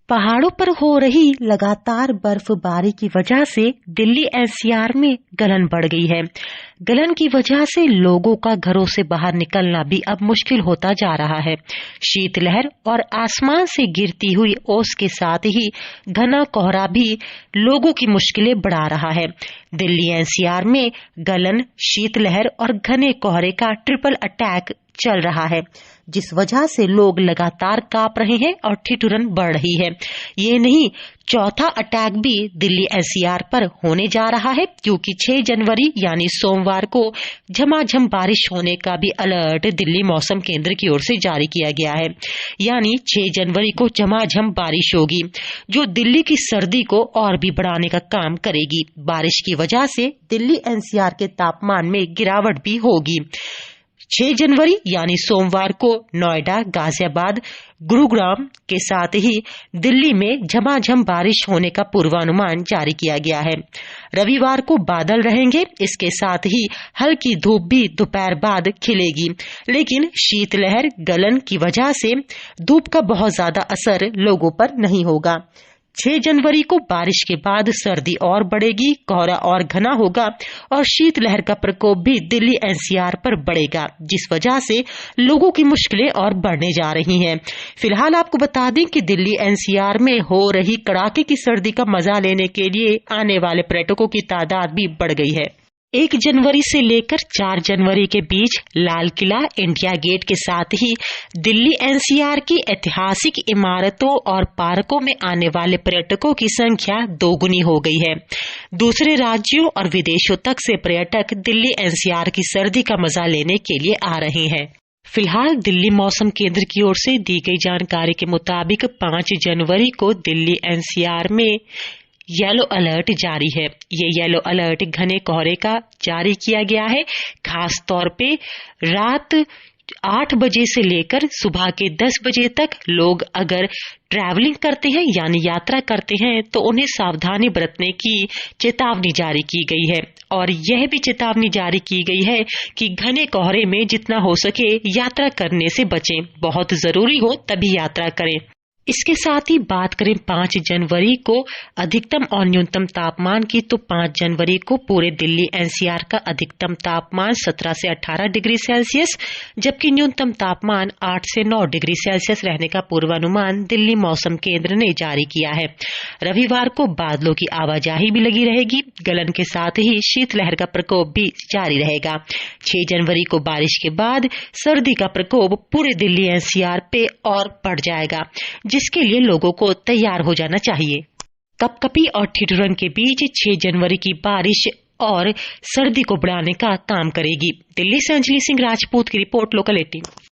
पहाड़ों पर हो रही लगातार बर्फबारी की वजह से दिल्ली एनसीआर में गलन बढ़ गई है। गलन की वजह से लोगों का घरों से बाहर निकलना भी अब मुश्किल होता जा रहा है। शीतलहर और आसमान से गिरती हुई ओस के साथ ही घना कोहरा भी लोगों की मुश्किलें बढ़ा रहा है। दिल्ली एनसीआर में गलन, शीतलहर और घने कोहरे का ट्रिपल अटैक चल रहा है, जिस वजह से लोग लगातार कांप रहे हैं और ठिठुरन बढ़ रही है। ये नहीं, चौथा अटैक भी दिल्ली एनसीआर पर होने जा रहा है, क्योंकि 6 जनवरी यानी सोमवार को झमाझम बारिश होने का भी अलर्ट दिल्ली मौसम केंद्र की ओर से जारी किया गया है। यानी 6 जनवरी को झमाझम बारिश होगी, जो दिल्ली की सर्दी को और भी बढ़ाने का काम करेगी। बारिश की वजह से दिल्ली एनसीआर के तापमान में गिरावट भी होगी। 6 जनवरी यानी सोमवार को नोएडा, गाजियाबाद, गुरुग्राम के साथ ही दिल्ली में झमाझम बारिश होने का पूर्वानुमान जारी किया गया है। रविवार को बादल रहेंगे, इसके साथ ही हल्की धूप भी दोपहर बाद खिलेगी, लेकिन शीतलहर, गलन की वजह से धूप का बहुत ज्यादा असर लोगों पर नहीं होगा। 6 जनवरी को बारिश के बाद सर्दी और बढ़ेगी, कोहरा और घना होगा और शीतलहर का प्रकोप भी दिल्ली एनसीआर पर बढ़ेगा, जिस वजह से लोगों की मुश्किलें और बढ़ने जा रही हैं। फिलहाल आपको बता दें कि दिल्ली एनसीआर में हो रही कड़ाके की सर्दी का मजा लेने के लिए आने वाले पर्यटकों की तादाद भी बढ़ गई है। 1 जनवरी से लेकर 4 जनवरी के बीच लाल किला, इंडिया गेट के साथ ही दिल्ली एनसीआर की ऐतिहासिक इमारतों और पार्कों में आने वाले पर्यटकों की संख्या दोगुनी हो गई है। दूसरे राज्यों और विदेशों तक से पर्यटक दिल्ली एनसीआर की सर्दी का मजा लेने के लिए आ रहे हैं। फिलहाल दिल्ली मौसम केंद्र की ओर से दी गई जानकारी के मुताबिक 5 जनवरी को दिल्ली एनसीआर में येलो अलर्ट जारी है। ये येलो अलर्ट घने कोहरे का जारी किया गया है। खास तौर पे रात 8 बजे से लेकर सुबह के 10 बजे तक लोग अगर ट्रैवलिंग करते हैं यानी यात्रा करते हैं तो उन्हें सावधानी बरतने की चेतावनी जारी की गई है। और यह भी चेतावनी जारी की गई है कि घने कोहरे में जितना हो सके यात्रा करने से बचें। बहुत जरूरी हो तभी यात्रा करें। इसके साथ ही बात करें 5 जनवरी को अधिकतम और न्यूनतम तापमान की, तो 5 जनवरी को पूरे दिल्ली एनसीआर का अधिकतम तापमान 17 से 18 डिग्री सेल्सियस जबकि न्यूनतम तापमान 8 से 9 डिग्री सेल्सियस रहने का पूर्वानुमान दिल्ली मौसम केंद्र ने जारी किया है। रविवार को बादलों की आवाजाही भी लगी रहेगी, गलन के साथ ही शीतलहर का प्रकोप भी जारी रहेगा। 6 जनवरी को बारिश के बाद सर्दी का प्रकोप पूरे दिल्ली एनसीआर पे और बढ़ जाएगा, जिसके लिए लोगों को तैयार हो जाना चाहिए। कपकपी और ठिठुरन के बीच 6 जनवरी की बारिश और सर्दी को बढ़ाने का काम करेगी। दिल्ली से अंजलि सिंह राजपूत की रिपोर्ट, लोकल 18।